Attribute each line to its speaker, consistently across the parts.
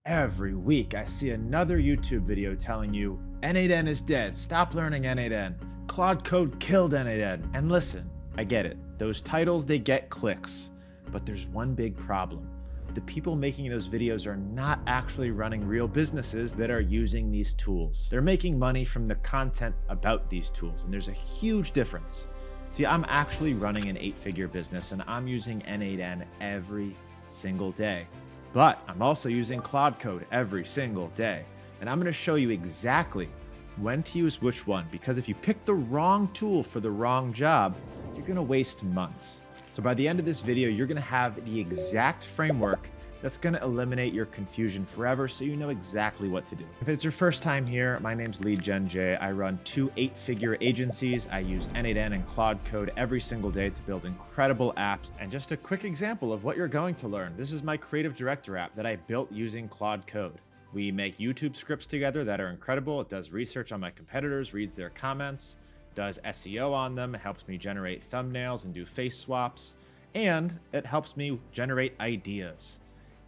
Speaker 1: Every week, I see another YouTube video telling you n8n is dead, stop learning n8n, Claude Code killed n8n. And listen, I get it. Those titles, they get clicks. But there's one big problem. The people making those videos are not actually running real businesses that are using these tools. They're making money from the content about these tools, and there's a huge difference. See, I'm actually running an 8-figure business, and I'm using n8n every single day. But I'm also using Claude Code every single day. And I'm going to show you exactly when to use which one, because if you pick the wrong tool for the wrong job, you're going to waste months. So by the end of this video, you're going to have the exact framework that's going to eliminate your confusion forever, so you know exactly what to do. If it's your first time here, my name's Lead Gen J. I run 2 8-figure agencies. I use n8n and Claude Code every single day to build incredible apps. And just a quick example of what you're going to learn. This is my Creative Director app that I built using Claude Code. We make YouTube scripts together that are incredible. It does research on my competitors, reads their comments, does SEO on them. It helps me generate thumbnails and do face swaps. And it helps me generate ideas.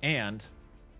Speaker 1: And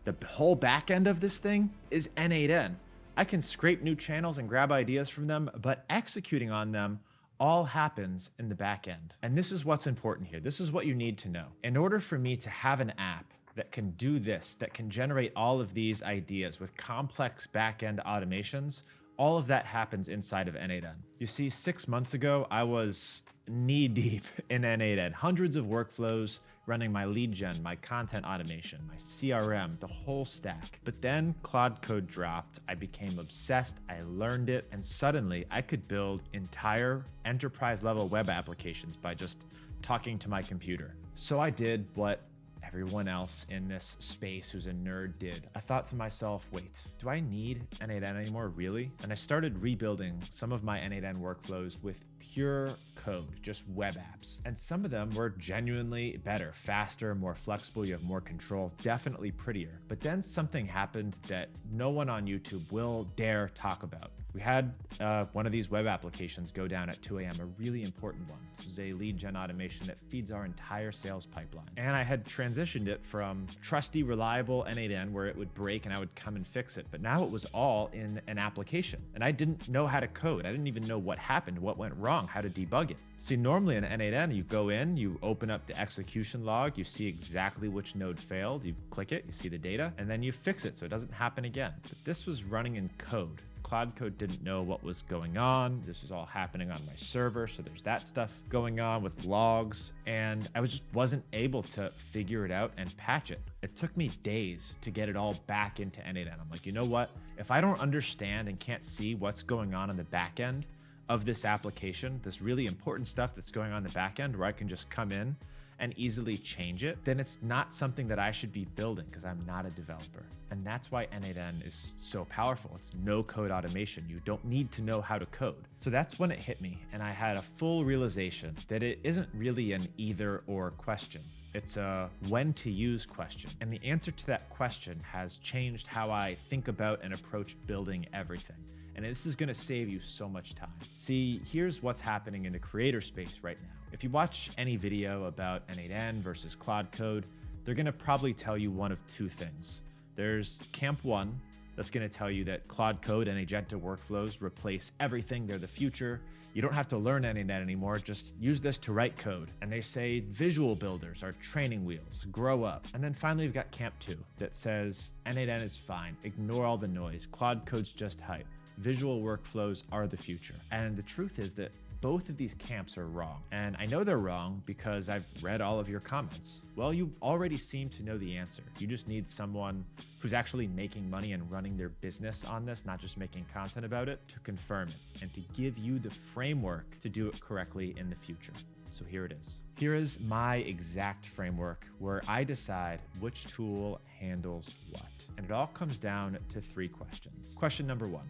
Speaker 1: the whole back end of this thing is n8n. I can scrape new channels and grab ideas from them, but executing on them all happens in the back end. And this is what's important here. This is what you need to know. In order for me to have an app that can do this, that can generate all of these ideas with complex back-end automations, all of that happens inside of n8n. You see, 6 months ago, I was knee-deep in n8n. Hundreds of workflows running my lead gen, my content automation, my CRM, the whole stack. But then Claude Code dropped. I became obsessed. I learned it. And suddenly I could build entire enterprise-level web applications by just talking to my computer. So I did what everyone else in this space who's a nerd did. I thought to myself, wait, do I need n8n anymore, really? And I started rebuilding some of my n8n workflows with pure code, just web apps. And some of them were genuinely better, faster, more flexible, you have more control, definitely prettier. But then something happened that no one on YouTube will dare talk about. We had one of these web applications go down at 2 a.m., a really important one. This is a lead gen automation that feeds our entire sales pipeline. And I had transitioned it from trusty, reliable n8n where it would break and I would come and fix it. But now it was all in an application. And I didn't know how to code. I didn't even know what happened, what went wrong, how to debug it. See, normally in n8n, you go in, you open up the execution log, you see exactly which node failed, you click it, you see the data, and then you fix it so it doesn't happen again. But this was running in code. Claude Code didn't know what was going on. This was all happening on my server, so there's that stuff going on with logs, and I just wasn't able to figure it out and patch it. It took me days to get it all back into n8n. I'm like, you know what? If I don't understand and can't see what's going on the back end of this application, this really important stuff that's going on the back end where I can just come in and easily change it, then it's not something that I should be building because I'm not a developer. And that's why n8n is so powerful. It's no code automation. You don't need to know how to code. So that's when it hit me, and I had a full realization that it isn't really an either or question. It's a when to use question. And the answer to that question has changed how I think about and approach building everything. And this is gonna save you so much time. See, here's what's happening in the creator space right now. If you watch any video about n8n versus Claude Code, they're gonna probably tell you one of 2 things. There's camp 1, that's gonna tell you that Claude Code and Agenta workflows replace everything, they're the future. You don't have to learn n8n anymore, just use this to write code. And they say visual builders are training wheels, grow up. And then finally we've got camp 2 that says n8n is fine, ignore all the noise, Claude Code's just hype. Visual workflows are the future. And the truth is that both of these camps are wrong. And I know they're wrong because I've read all of your comments. Well, you already seem to know the answer. You just need someone who's actually making money and running their business on this, not just making content about it, to confirm it and to give you the framework to do it correctly in the future. So here it is. Here is my exact framework where I decide which tool handles what. And it all comes down to 3 questions. Question number 1.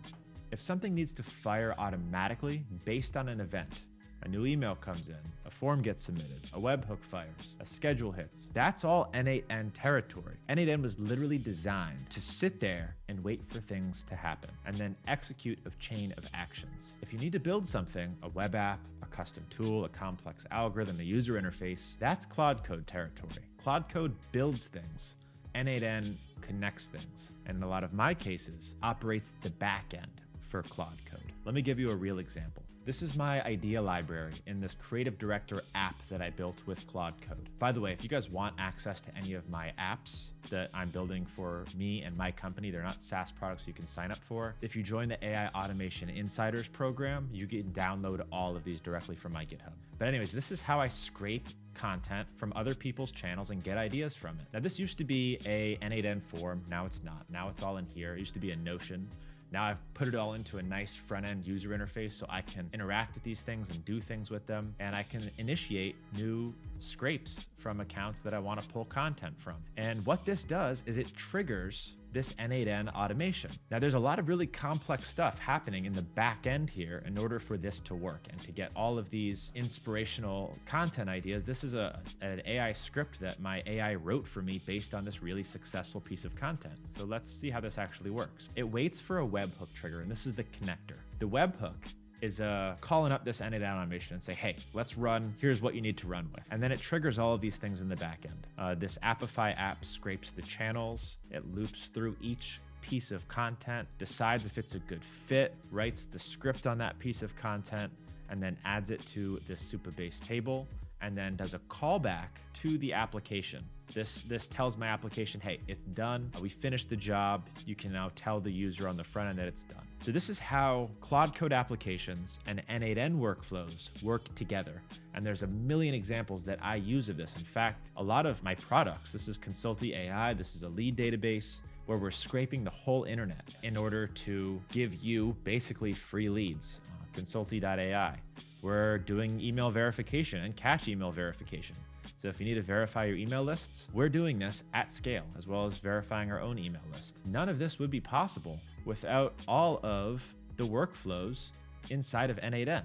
Speaker 1: If something needs to fire automatically based on an event, a new email comes in, a form gets submitted, a webhook fires, a schedule hits, that's all n8n territory. n8n was literally designed to sit there and wait for things to happen and then execute a chain of actions. If you need to build something, a web app, a custom tool, a complex algorithm, a user interface, that's Claude Code territory. Claude Code builds things. n8n connects things, and in a lot of my cases, operates the back end for Claude Code. Let me give you a real example. This is my idea library in this Creative Director app that I built with Claude Code. By the way, if you guys want access to any of my apps that I'm building for me and my company, they're not SaaS products you can sign up for. If you join the AI Automation Insiders program, you can download all of these directly from my GitHub. But anyways, this is how I scrape content from other people's channels and get ideas from it. Now, this used to be a n8n form. Now it's not. Now it's all in here. It used to be a Notion. Now I've put it all into a nice front-end user interface so I can interact with these things and do things with them, and I can initiate new scrapes from accounts that I want to pull content from. And what this does is it triggers this n8n automation. Now there's a lot of really complex stuff happening in the back end here in order for this to work and to get all of these inspirational content ideas. This is an AI script that my AI wrote for me based on this really successful piece of content. So let's see how this actually works. It waits for a webhook trigger, and this is the connector. The webhook is calling up this n8n automation and say, hey, let's run, here's what you need to run with. And then it triggers all of these things in the back end. This Appify app scrapes the channels, it loops through each piece of content, decides if it's a good fit, writes the script on that piece of content, and then adds it to this Supabase table, and then does a callback to the application. This tells my application, hey, it's done. We finished the job. You can now tell the user on the front end that it's done. So this is how Claude Code applications and n8n workflows work together. And there's a million examples that I use of this. In fact, a lot of my products, this is Consulti AI, this is a lead database where we're scraping the whole internet in order to give you basically free leads. Consulti.ai. We're doing email verification and cache email verification. So if you need to verify your email lists, we're doing this at scale, as well as verifying our own email list. None of this would be possible without all of the workflows inside of n8n.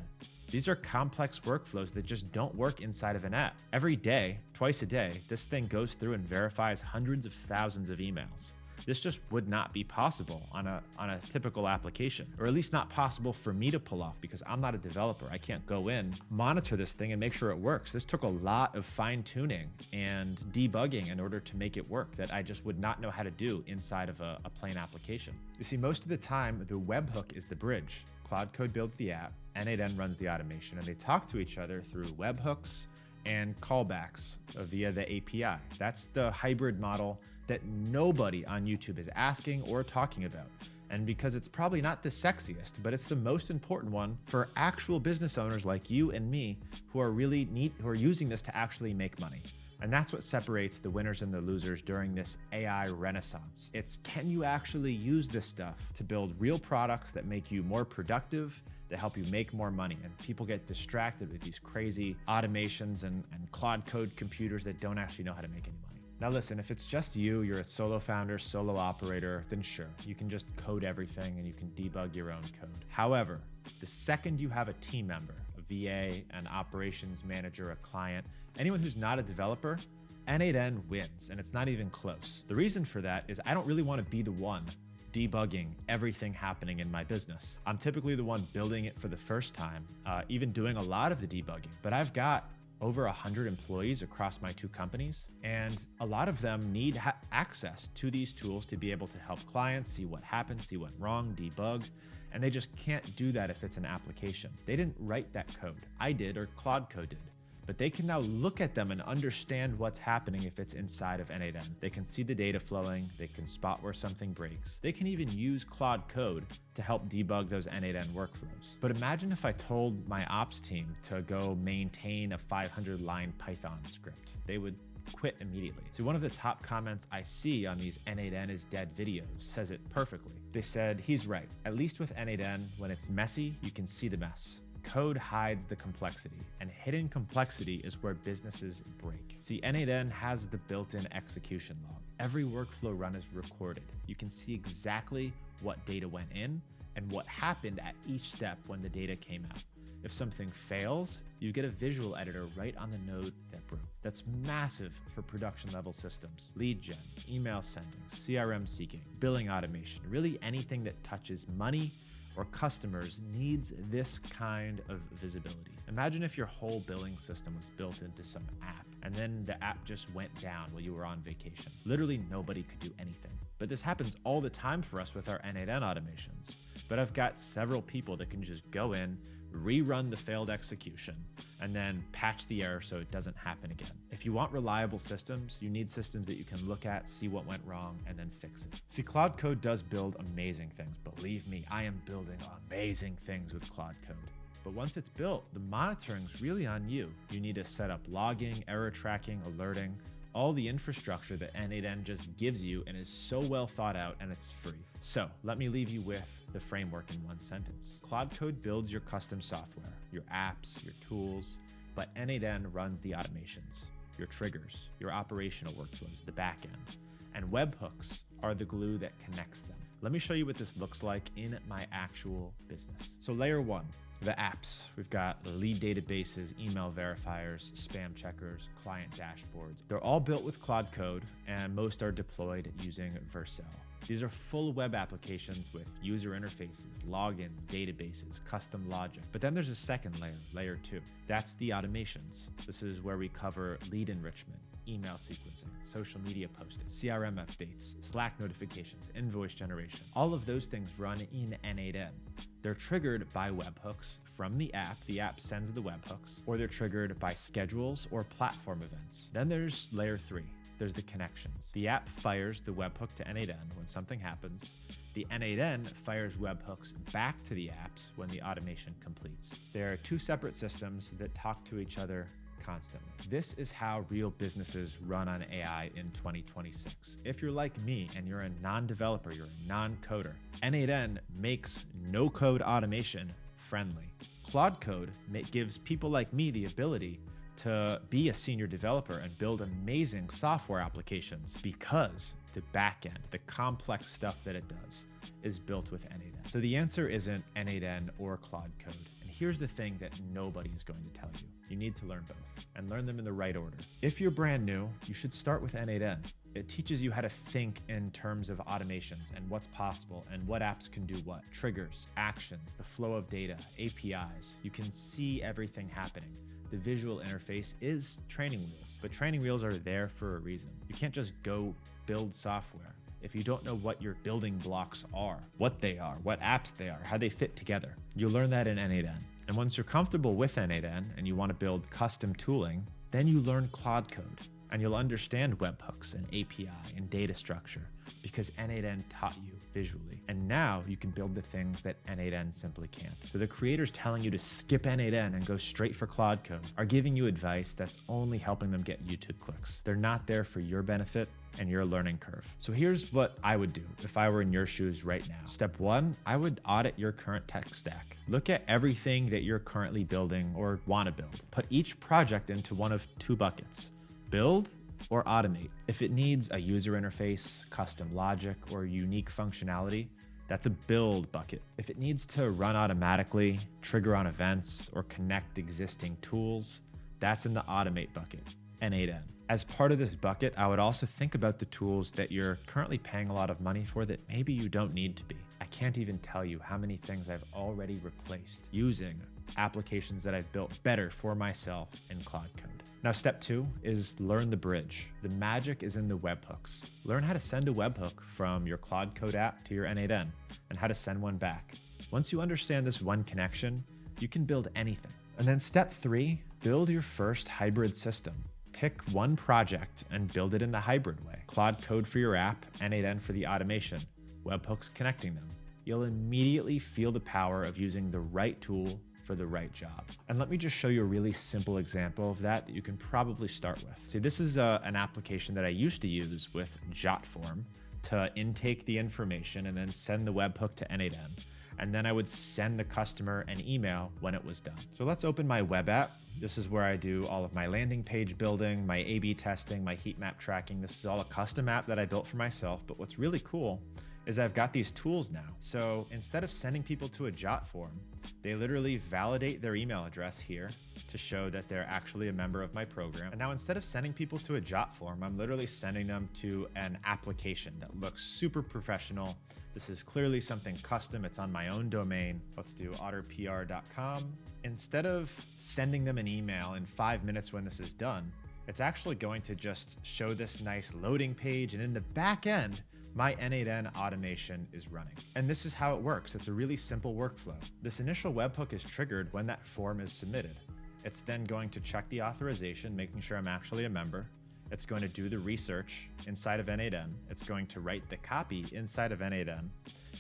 Speaker 1: These are complex workflows that just don't work inside of an app. Every day, twice a day, this thing goes through and verifies hundreds of thousands of emails. This just would not be possible on a typical application, or at least not possible for me to pull off because I'm not a developer. I can't go in, monitor this thing and make sure it works. This took a lot of fine tuning and debugging in order to make it work that I just would not know how to do inside of a plain application. You see, most of the time, the webhook is the bridge. Claude Code builds the app, n8n runs the automation, and they talk to each other through webhooks and callbacks via the API. That's the hybrid model that nobody on YouTube is asking or talking about. And because it's probably not the sexiest, but it's the most important one for actual business owners like you and me who are using this to actually make money. And that's what separates the winners and the losers during this AI renaissance. It's, can you actually use this stuff to build real products that make you more productive, that help you make more money? And people get distracted with these crazy automations and Claude Code computers that don't actually know how to make any money. Now listen, if it's just you, you're a solo founder, solo operator, then sure, you can just code everything and you can debug your own code. However, the second you have a team member, a VA, an operations manager, a client, anyone who's not a developer, n8n wins, and it's not even close. The reason for that is I don't really want to be the one debugging everything happening in my business. I'm typically the one building it for the first time, even doing a lot of the debugging, but I've got over 100 employees across my two companies, and a lot of them need access to these tools to be able to help clients see what happened, see what wrong, debug, and they just can't do that if it's an application. They didn't write that code. I did, or Claude Code did. But they can now look at them and understand what's happening if it's inside of n8n. They can see the data flowing, they can spot where something breaks. They can even use Claude Code to help debug those n8n workflows. But imagine if I told my ops team to go maintain a 500-line Python script. They would quit immediately. So one of the top comments I see on these n8n is dead videos says it perfectly. They said, he's right. At least with n8n, when it's messy, you can see the mess. Code hides the complexity, and hidden complexity is where businesses break. See, n8n has the built-in execution log. Every workflow run is recorded. You can see exactly what data went in and what happened at each step when the data came out. If something fails, you get a visual editor right on the node that broke. That's massive for production level systems. Lead gen, email sending, CRM seeking, billing automation, really anything that touches money or customers needs this kind of visibility. Imagine if your whole billing system was built into some app and then the app just went down while you were on vacation. Literally nobody could do anything. But this happens all the time for us with our n8n automations. But I've got several people that can just go in, rerun the failed execution, and then patch the error so it doesn't happen again. If you want reliable systems, you need systems that you can look at, see what went wrong, and then fix it. See, Claude Code does build amazing things. Believe me, I am building amazing things with Claude Code. But once it's built, the monitoring's really on you. You need to set up logging, error tracking, alerting, all the infrastructure that n8n just gives you and is so well thought out, and it's free. So let me leave you with the framework in one sentence. Claude Code builds your custom software, your apps, your tools, but n8n runs the automations, your triggers, your operational workflows, the backend, and webhooks are the glue that connects them. Let me show you what this looks like in my actual business. So layer one, the apps. We've got lead databases, email verifiers, spam checkers, client dashboards. They're all built with Claude Code, and most are deployed using Vercel. These are full web applications with user interfaces, logins, databases, custom logic. But then there's a second layer, layer two. That's the automations. This is where we cover lead enrichment, email sequencing, social media posting, CRM updates, Slack notifications, invoice generation. All of those things run in n8n. They're triggered by webhooks from the app. The app sends the webhooks, or they're triggered by schedules or platform events. Then there's layer three. There's the connections. The app fires the webhook to n8n when something happens. The n8n fires webhooks back to the apps when the automation completes. There are two separate systems that talk to each other constantly. This is how real businesses run on AI in 2026. If you're like me and you're a non-developer, you're a non-coder, n8n makes no-code automation friendly. Claude Code gives people like me the ability to be a senior developer and build amazing software applications because the backend, the complex stuff that it does, is built with n8n. So the answer isn't n8n or Claude Code. And here's the thing that nobody is going to tell you. You need to learn both and learn them in the right order. If you're brand new, you should start with n8n. It teaches you how to think in terms of automations and what's possible and what apps can do what. Triggers, actions, the flow of data, APIs. You can see everything happening. The visual interface is training wheels, but training wheels are there for a reason. You can't just go build software if you don't know what your building blocks are, what they are, what apps they are, how they fit together. You'll learn that in n8n. And once you're comfortable with n8n and you want to build custom tooling, then you learn Claude Code. And you'll understand webhooks and API and data structure because n8n taught you visually. And now you can build the things that n8n simply can't. So the creators telling you to skip n8n and go straight for Claude Code are giving you advice that's only helping them get YouTube clicks. They're not there for your benefit and your learning curve. So here's what I would do if I were in your shoes right now. Step one, I would audit your current tech stack. Look at everything that you're currently building or want to build. Put each project into one of two buckets. Build or automate. If it needs a user interface, custom logic, or unique functionality, that's a build bucket. If it needs to run automatically, trigger on events, or connect existing tools, that's in the automate bucket, n8n. As part of this bucket, I would also think about the tools that you're currently paying a lot of money for that maybe you don't need to be. I can't even tell you how many things I've already replaced using applications that I've built better for myself in Claude Code. Now, step two is learn the bridge. The magic is in the webhooks. Learn how to send a webhook from your Claude Code app to your n8n and how to send one back. Once you understand this one connection, you can build anything. And then step three, build your first hybrid system. Pick one project and build it in the hybrid way. Claude Code for your app, n8n for the automation, webhooks connecting them. You'll immediately feel the power of using the right tool for the right job. And let me just show you a really simple example of that you can probably start with. See, this is an application that I used to use with Jotform to intake the information and then send the webhook to n8n. And then I would send the customer an email when it was done. So let's open my web app. This is where I do all of my landing page building, my A/B testing, my heat map tracking. This is all a custom app that I built for myself. But what's really cool is I've got these tools now. So instead of sending people to a Jot form, they literally validate their email address here to show that they're actually a member of my program. And now instead of sending people to a Jot form, I'm literally sending them to an application that looks super professional. This is clearly something custom. It's on my own domain. Let's do otterpr.com. Instead of sending them an email in 5 minutes when this is done, it's actually going to just show this nice loading page, and in the back end, my n8n automation is running. And this is how it works. It's a really simple workflow. This initial webhook is triggered when that form is submitted. It's then going to check the authorization, making sure I'm actually a member. It's going to do the research inside of n8n. It's going to write the copy inside of n8n.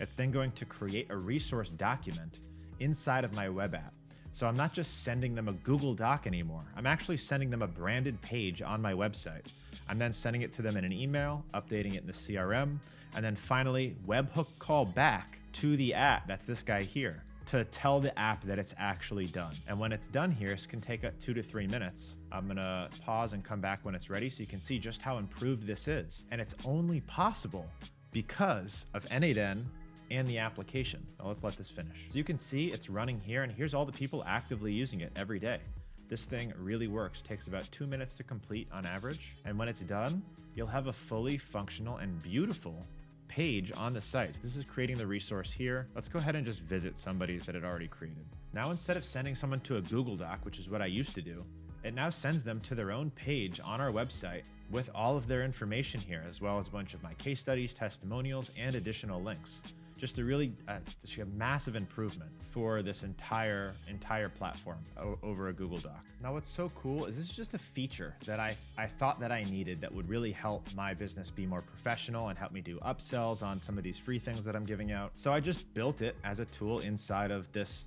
Speaker 1: It's then going to create a resource document inside of my web app. So I'm not just sending them a Google Doc anymore. I'm actually sending them a branded page on my website. I'm then sending it to them in an email, updating it in the CRM, and then finally, webhook call back to the app, that's this guy here, to tell the app that it's actually done. And when it's done here, it can take 2 to 3 minutes. I'm gonna pause and come back when it's ready so you can see just how improved this is. And it's only possible because of n8n and the application. Now let's let this finish. So you can see it's running here, and here's all the people actively using it every day. This thing really works. Takes about 2 minutes to complete on average. And when it's done, you'll have a fully functional and beautiful page on the site. So this is creating the resource here. Let's go ahead and just visit somebody's that it already created. Now, instead of sending someone to a Google Doc, which is what I used to do, it now sends them to their own page on our website with all of their information here, as well as a bunch of my case studies, testimonials, and additional links. Just a really just a massive improvement for this entire platform over a Google Doc. Now, what's so cool is this is just a feature that I thought that I needed that would really help my business be more professional and help me do upsells on some of these free things that I'm giving out. So I just built it as a tool inside of this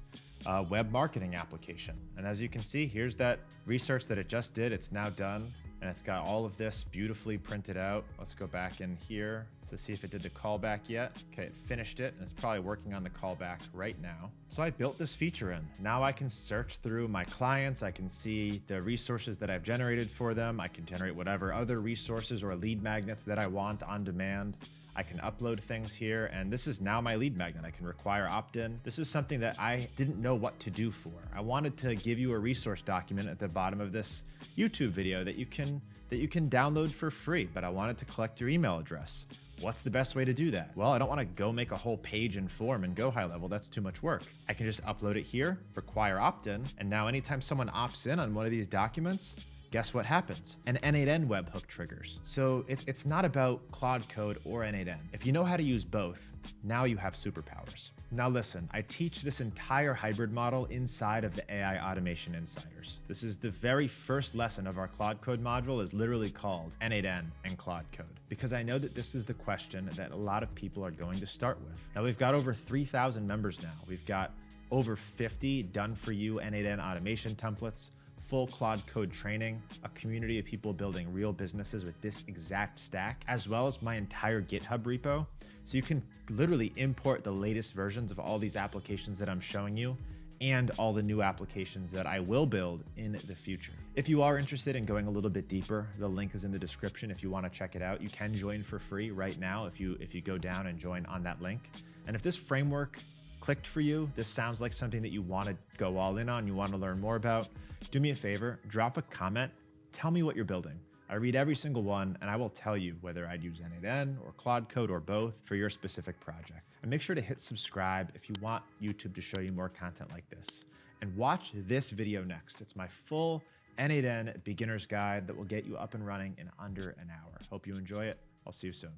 Speaker 1: web marketing application. And as you can see, here's that research that it just did. It's now done. And it's got all of this beautifully printed out. Let's go back in here to see if it did the callback yet. Okay, it finished it, and it's probably working on the callback right now. So I built this feature in. Now I can search through my clients. I can see the resources that I've generated for them. I can generate whatever other resources or lead magnets that I want on demand. I can upload things here, and this is now my lead magnet. I can require opt-in. This is something that I didn't know what to do for. I wanted to give you a resource document at the bottom of this YouTube video that you can download for free, but I wanted to collect your email address. What's the best way to do that? Well, I don't want to go make a whole page and form and go high level. That's too much work. I can just upload it here, require opt-in, and now anytime someone opts in on one of these documents, guess what happens? An n8n webhook triggers. So it's not about Claude Code or n8n. If you know how to use both, now you have superpowers. Now listen, I teach this entire hybrid model inside of the AI Automation Insiders. This is the very first lesson of our Claude Code module, is literally called n8n and Claude Code, because I know that this is the question that a lot of people are going to start with. Now we've got over 3,000 members now. We've got over 50 done for you n8n automation templates, full Claude Code training, a community of people building real businesses with this exact stack, as well as my entire GitHub repo. So you can literally import the latest versions of all these applications that I'm showing you and all the new applications that I will build in the future. If you are interested in going a little bit deeper, the link is in the description if you want to check it out. You can join for free right now if you go down and join on that link. And if this framework clicked for you, this sounds like something that you want to go all in on, you want to learn more about, do me a favor, drop a comment, tell me what you're building. I read every single one, and I will tell you whether I'd use n8n or Claude Code or both for your specific project. And make sure to hit subscribe if you want YouTube to show you more content like this. And watch this video next. It's my full n8n beginner's guide that will get you up and running in under an hour. Hope you enjoy it. I'll see you soon.